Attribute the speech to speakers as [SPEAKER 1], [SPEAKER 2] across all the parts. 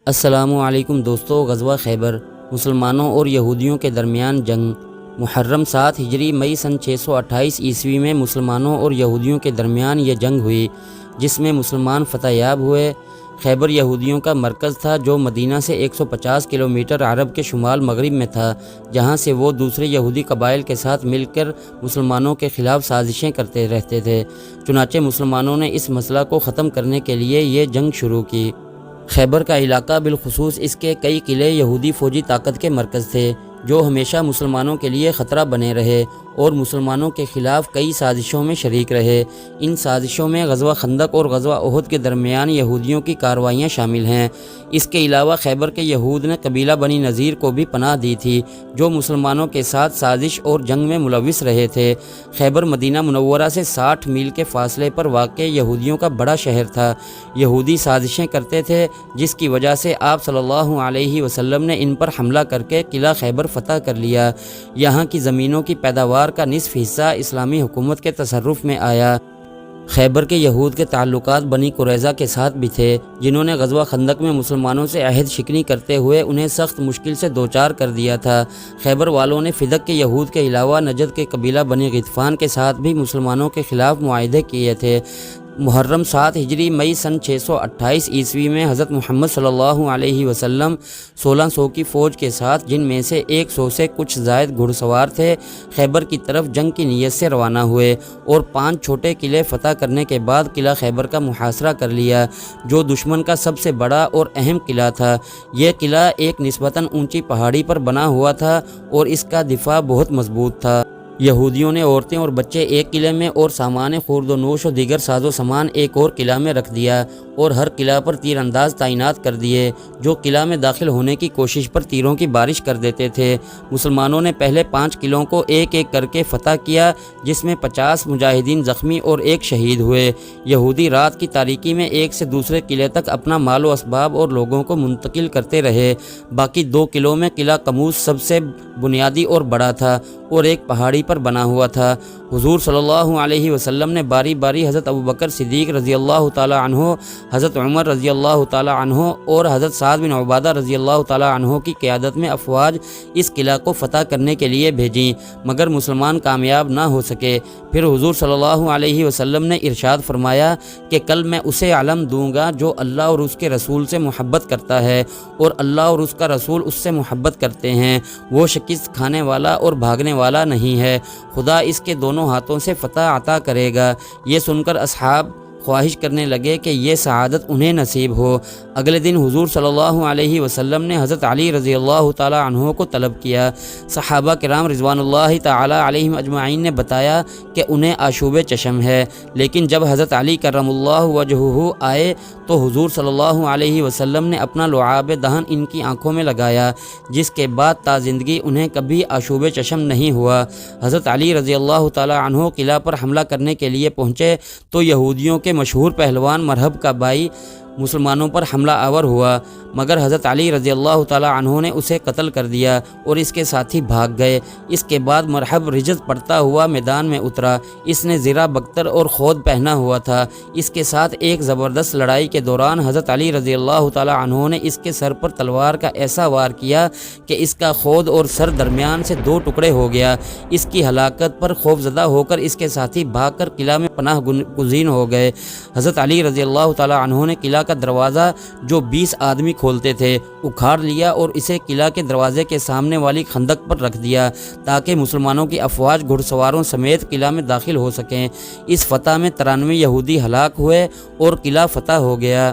[SPEAKER 1] السلام علیکم دوستو، غزوہ خیبر مسلمانوں اور یہودیوں کے درمیان جنگ۔ محرم 7 ہجری مئی سن 628 عیسوی میں مسلمانوں اور یہودیوں کے درمیان یہ جنگ ہوئی، جس میں مسلمان فتح یاب ہوئے۔ خیبر یہودیوں کا مرکز تھا جو مدینہ سے 150 کلومیٹر عرب کے شمال مغرب میں تھا، جہاں سے وہ دوسرے یہودی قبائل کے ساتھ مل کر مسلمانوں کے خلاف سازشیں کرتے رہتے تھے۔ چنانچہ مسلمانوں نے اس مسئلہ کو ختم کرنے کے لیے یہ جنگ شروع کی۔ خیبر کا علاقہ بالخصوص اس کے کئی قلعے یہودی فوجی طاقت کے مرکز تھے، جو ہمیشہ مسلمانوں کے لیے خطرہ بنے رہے اور مسلمانوں کے خلاف کئی سازشوں میں شریک رہے۔ ان سازشوں میں غزوہ خندق اور غزوہ احد کے درمیان یہودیوں کی کارروائیاں شامل ہیں۔ اس کے علاوہ خیبر کے یہود نے قبیلہ بنی نذیر کو بھی پناہ دی تھی، جو مسلمانوں کے ساتھ سازش اور جنگ میں ملوث رہے تھے۔ خیبر مدینہ منورہ سے 60 میل کے فاصلے پر واقع یہودیوں کا بڑا شہر تھا۔ یہودی سازشیں کرتے تھے، جس کی وجہ سے آپ صلی اللہ علیہ وسلم نے ان پر حملہ کر کے قلعہ خیبر فتح کر لیا۔ یہاں کی زمینوں کی پیداوار کا نصف حصہ اسلامی حکومت کے تصرف میں آیا۔ خیبر کے یہود کے تعلقات بنی قریظہ کے ساتھ بھی تھے، جنہوں نے غزوہ خندق میں مسلمانوں سے عہد شکنی کرتے ہوئے انہیں سخت مشکل سے دوچار کر دیا تھا۔ خیبر والوں نے فدق کے یہود کے علاوہ نجد کے قبیلہ بنی غطفان کے ساتھ بھی مسلمانوں کے خلاف معاہدے کیے تھے۔ محرم 7 ہجری مئی سن 628 عیسوی میں حضرت محمد صلی اللہ علیہ وسلم 1600 کی فوج کے ساتھ، جن میں سے 100 سے کچھ زائد گھڑ سوار تھے، خیبر کی طرف جنگ کی نیت سے روانہ ہوئے اور 5 چھوٹے قلعے فتح کرنے کے بعد قلعہ خیبر کا محاصرہ کر لیا، جو دشمن کا سب سے بڑا اور اہم قلعہ تھا۔ یہ قلعہ ایک نسبتاً اونچی پہاڑی پر بنا ہوا تھا اور اس کا دفاع بہت مضبوط تھا۔ یہودیوں نے عورتیں اور بچے ایک قلعے میں اور سامان خورد و نوش و دیگر ساز و سامان ایک اور قلعہ میں رکھ دیا اور ہر قلعہ پر تیر انداز تعینات کر دیے، جو قلعہ میں داخل ہونے کی کوشش پر تیروں کی بارش کر دیتے تھے۔ مسلمانوں نے پہلے 5 قلعوں کو ایک ایک کر کے فتح کیا، جس میں 50 مجاہدین زخمی اور 1 شہید ہوئے۔ یہودی رات کی تاریکی میں ایک سے دوسرے قلعے تک اپنا مال و اسباب اور لوگوں کو منتقل کرتے رہے۔ باقی 2 قلعوں میں قلعہ قموس سب سے بنیادی اور بڑا تھا اور ایک پہاڑی پر بنا ہوا تھا۔ حضور صلی اللہ علیہ وسلم نے باری باری حضرت ابوبکر صدیق رضی اللہ تعالی عنہ، حضرت عمر رضی اللہ تعالی عنہ اور حضرت سعد بن عبادہ رضی اللہ تعالی عنہ کی قیادت میں افواج اس قلعہ کو فتح کرنے کے لیے بھیجیں، مگر مسلمان کامیاب نہ ہو سکے۔ پھر حضور صلی اللہ علیہ وسلم نے ارشاد فرمایا کہ کل میں اسے علم دوں گا جو اللہ اور اس کے رسول سے محبت کرتا ہے اور اللہ اور اس کا رسول اس سے محبت کرتے ہیں، وہ شکست کھانے والا اور بھاگنے والا نہیں ہے، خدا اس کے دونوں ہاتھوں سے فتح عطا کرے گا۔ یہ سن کر اصحاب خواہش کرنے لگے کہ یہ سعادت انہیں نصیب ہو۔ اگلے دن حضور صلی اللہ علیہ وسلم نے حضرت علی رضی اللہ تعالی عنہ کو طلب کیا۔ صحابہ کرام رضوان اللہ تعالی علیہم اجمعین نے بتایا کہ انہیں آشوب چشم ہے، لیکن جب حضرت علی کرم اللہ وجہہ آئے تو حضور صلی اللہ علیہ وسلم نے اپنا لعاب دہن ان کی آنکھوں میں لگایا، جس کے بعد تا زندگی انہیں کبھی آشوب چشم نہیں ہوا۔ حضرت علی رضی اللہ تعالی عنہ قلعہ پر حملہ کرنے کے لیے پہنچے تو یہودیوں کے مشہور پہلوان مرہب کا بھائی مسلمانوں پر حملہ آور ہوا، مگر حضرت علی رضی اللہ تعالی عنہ نے اسے قتل کر دیا اور اس کے ساتھی بھاگ گئے۔ اس کے بعد مرہب رجز پڑتا ہوا میدان میں اترا۔ اس نے زرہ بختر اور خود پہنا ہوا تھا۔ اس کے ساتھ ایک زبردست لڑائی کے دوران حضرت علی رضی اللہ تعالی عنہ نے اس کے سر پر تلوار کا ایسا وار کیا کہ اس کا خود اور سر درمیان سے 2 ٹکڑے ہو گیا۔ اس کی ہلاکت پر خوفزدہ ہو کر اس کے ساتھی بھاگ کر قلعہ میں پناہ گزین ہو گئے۔ حضرت علی رضی اللہ تعالی عنہ نے قلعہ کا دروازہ جو 20 آدمی کھولتے تھے اکھاڑ لیا اور اسے قلعہ کے دروازے کے سامنے والی خندق پر رکھ دیا تاکہ مسلمانوں کی افواج گھڑ سواروں سمیت قلعہ میں داخل ہو سکیں۔ اس فتح میں 93 یہودی ہلاک ہوئے اور قلعہ فتح ہو گیا۔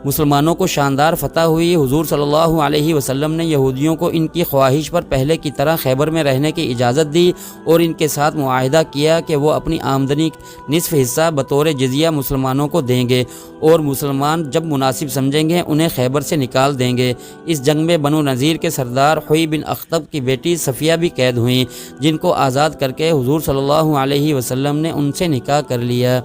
[SPEAKER 1] مسلمانوں کو شاندار فتح ہوئی۔ حضور صلی اللہ علیہ وسلم نے یہودیوں کو ان کی خواہش پر پہلے کی طرح خیبر میں رہنے کی اجازت دی اور ان کے ساتھ معاہدہ کیا کہ وہ اپنی آمدنی نصف حصہ بطور جزیہ مسلمانوں کو دیں گے اور مسلمان جب مناسب سمجھیں گے انہیں خیبر سے نکال دیں گے۔ اس جنگ میں بنو نذیر کے سردار حوی بن اخطب کی بیٹی صفیہ بھی قید ہوئیں، جن کو آزاد کر کے حضور صلی اللہ علیہ وسلم نے ان سے نکاح کر لیا۔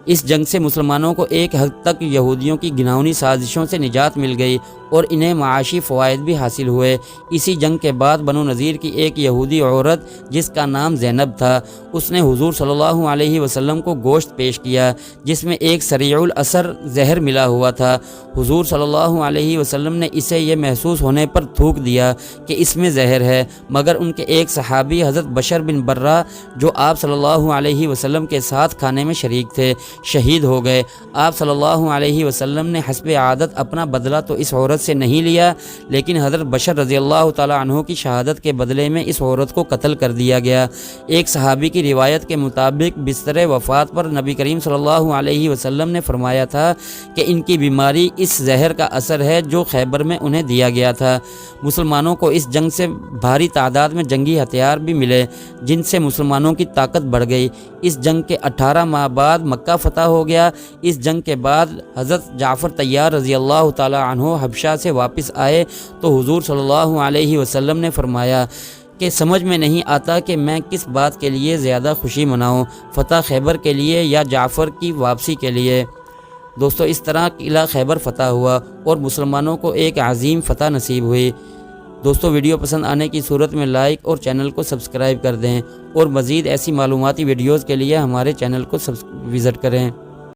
[SPEAKER 1] اس جنگ سے مسلمانوں کو ایک حد تک یہودیوں کی گھناؤنی سازشوں سے نجات مل گئی اور انہیں معاشی فوائد بھی حاصل ہوئے۔ اسی جنگ کے بعد بنو نذیر کی ایک یہودی عورت جس کا نام زینب تھا، اس نے حضور صلی اللہ علیہ وسلم کو گوشت پیش کیا جس میں ایک سریع الاثر زہر ملا ہوا تھا۔ حضور صلی اللہ علیہ وسلم نے اسے یہ محسوس ہونے پر تھوک دیا کہ اس میں زہر ہے، مگر ان کے ایک صحابی حضرت بشر بن برہ جو آپ صلی اللہ علیہ وسلم کے ساتھ کھانے میں شریک تھے، شہید ہو گئے۔ آپ صلی اللہ علیہ وسلم نے حسب عادت اپنا بدلہ تو اس عورت سے نہیں لیا، لیکن حضرت بشر رضی اللہ تعالیٰ عنہ کی شہادت کے بدلے میں اس عورت کو قتل کر دیا گیا۔ ایک صحابی کی روایت کے مطابق بستر وفات پر نبی کریم صلی اللہ علیہ وسلم نے فرمایا تھا کہ ان کی بیماری اس زہر کا اثر ہے جو خیبر میں انہیں دیا گیا تھا۔ مسلمانوں کو اس جنگ سے بھاری تعداد میں جنگی ہتھیار بھی ملے جن سے مسلمانوں کی طاقت بڑھ گئی۔ اس جنگ کے 18 ماہ بعد مکہ فتح ہو گیا۔ اس جنگ کے بعد حضرت جعفر طیار رضی اللہ تعالی عنہ حبشہ سے واپس آئے تو حضور صلی اللہ علیہ وسلم نے فرمایا کہ سمجھ میں نہیں آتا کہ میں کس بات کے لیے زیادہ خوشی مناؤں، فتح خیبر کے لیے یا جعفر کی واپسی کے لیے۔ دوستو، اس طرح قلعہ خیبر فتح ہوا اور مسلمانوں کو ایک عظیم فتح نصیب ہوئی۔ دوستو، ویڈیو پسند آنے کی صورت میں لائک اور چینل کو سبسکرائب کر دیں اور مزید ایسی معلوماتی ویڈیوز کے لیے ہمارے چینل کو وزٹ کریں۔